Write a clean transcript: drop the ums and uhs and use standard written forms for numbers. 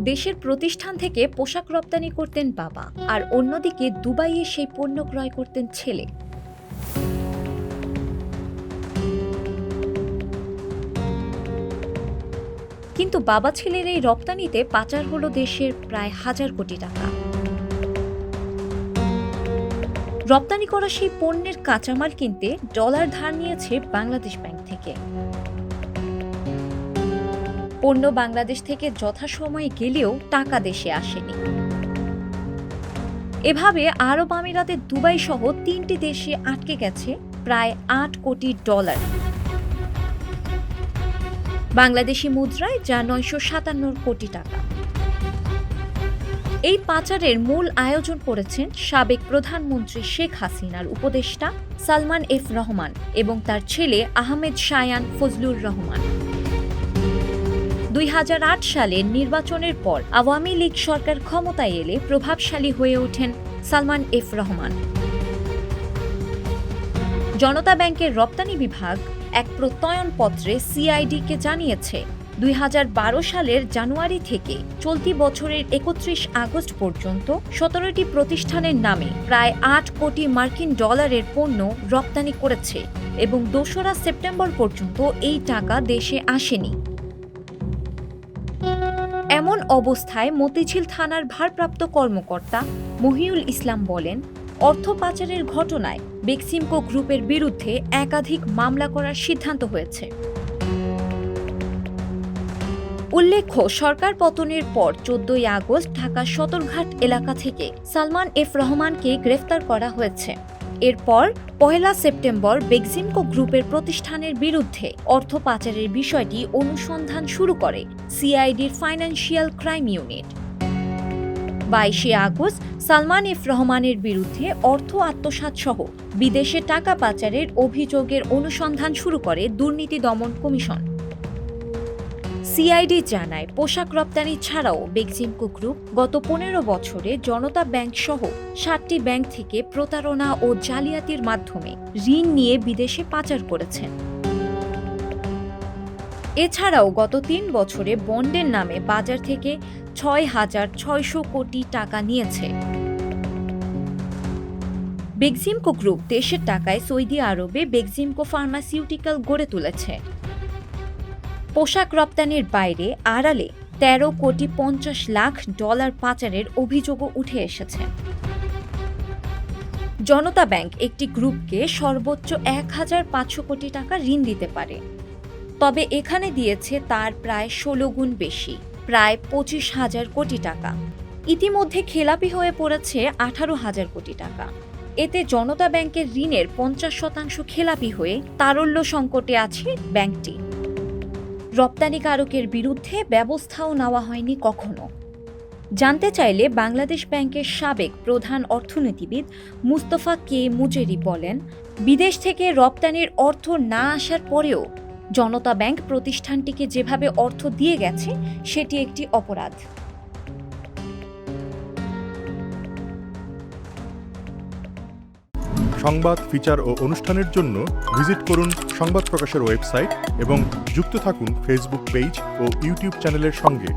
দেশের প্রতিষ্ঠান থেকে পোশাক রপ্তানি করতেন বাবা, আর অন্যদিকে দুবাইয়ে সেই পণ্য ক্রয় করতেন ছেলে। কিন্তু বাবা ছেলের এই রপ্তানিতে পাচার হলো দেশের প্রায় 1,000 কোটি টাকা। রপ্তানি করা সেই পণ্যের কাঁচামাল কিনতে ডলার ধার নিয়েছে বাংলাদেশ ব্যাংক থেকে। পণ্য বাংলাদেশ থেকে যথাসময়ে গেলেও টাকা দেশে আসেনি। এভাবে আরব আমিরাতে দুবাই সহ 3টি দেশে আটকে গেছে প্রায় 8 কোটি ডলার, বাংলাদেশি মুদ্রায় যা 957 কোটি টাকা। এই পাচারের মূল আয়োজন করেছেন সাবেক প্রধানমন্ত্রী শেখ হাসিনার উপদেষ্টা সালমান এফ রহমান এবং তার ছেলে আহমেদ শায়ান ফজলুর রহমান। 2008 সালের নির্বাচনের পর আওয়ামী লীগ সরকার ক্ষমতায় এলে প্রভাবশালী হয়ে ওঠেন সালমান এফ রহমান। জনতা ব্যাংকের রপ্তানি বিভাগ এক প্রত্যয়নপত্রে সিআইডিকে জানিয়েছে 2012 সালের জানুয়ারি থেকে চলতি বছরের 31 আগস্ট পর্যন্ত 17টি প্রতিষ্ঠানের নামে প্রায় 8 কোটি মার্কিন ডলারের পণ্য রপ্তানি করেছে এবং 2রা সেপ্টেম্বর পর্যন্ত এই টাকা দেশে আসেনি। এমন অবস্থায় মতিঝিল থানার ভারপ্রাপ্ত কর্মকর্তা মহিউল ইসলাম বলেন, অর্থ পাচারের ঘটনায় বেক্সিমকো গ্রুপের বিরুদ্ধে একাধিক মামলা করার সিদ্ধান্ত হয়েছে। উল্লেখ্য, সরকার পতনের পর 14ই আগস্ট ঢাকা সদরঘাট এলাকা থেকে সালমান এফ রহমানকে গ্রেফতার করা হয়েছে। এরপর 1 সেপ্টেম্বর বেক্সিমকো গ্রুপের প্রতিষ্ঠানের বিরুদ্ধে অর্থ পাচারের বিষয়টি অনুসন্ধান শুরু করে সিআইডির financial crime unit. 22 August Salman F রহমানের বিরুদ্ধে অর্থ আত্মসাৎ সহ বিদেশে টাকা পাচারের অভিযোগের অনুসন্ধান শুরু করে দুর্নীতি দমন কমিশন। সিআইডি জানায়, পোশাক রপ্তানি ছাড়াও বেক্সিমকো গ্রুপ গত 15 বছরে জনতা ব্যাংক সহ 7টি ব্যাংক থেকে প্রতারণা ও জালিয়াতির মাধ্যমে ঋণ নিয়ে বিদেশে পাচার করেছেন। এছাড়াও গত 3 বছরে বন্ডের নামে বাজার থেকে 6,600 কোটি টাকা নিয়েছে। বেক্সিমকো গ্রুপ দেশের টাকায় সৌদি আরবে বেক্সিমকো ফার্মাসিউটিক্যাল গড়ে তুলেছে। পোশাক রপ্তানির বাইরে আড়ালে 13 কোটি 50 লাখ ডলার পাচারের অভিযোগও উঠে এসেছে। জনতা ব্যাংক একটি গ্রুপকে সর্বোচ্চ 1,500 কোটি টাকা ঋণ দিতে পারে, তবে এখানে দিয়েছে তার প্রায় 16 গুণ বেশি, প্রায় 25,000 কোটি টাকা। ইতিমধ্যে খেলাপি হয়ে পড়েছে 18,000 কোটি টাকা। এতে জনতা ব্যাংকের ঋণের 50% খেলাপি হয়ে তারল্য সংকটে আছে ব্যাংকটি। রপ্তানিকারকের বিরুদ্ধে ব্যবস্থাও নেওয়া হয়নি কখনো। জানতে চাইলে বাংলাদেশ ব্যাংকের সাবেক প্রধান অর্থনীতিবিদ মুস্তফা কে মুজেরি বলেন, বিদেশ থেকে রপ্তানির অর্থ না আসার পরেও জনতা ব্যাংক প্রতিষ্ঠানটিকে যেভাবে অর্থ দিয়ে গেছে সেটি একটি অপরাধ। সংবাদ, ফিচার ও অনুষ্ঠানের জন্য ভিজিট করুন সংবাদ প্রকাশের ওয়েবসাইট এবং যুক্ত থাকুন ফেসবুক পেজ ও ইউটিউব চ্যানেলের সঙ্গে।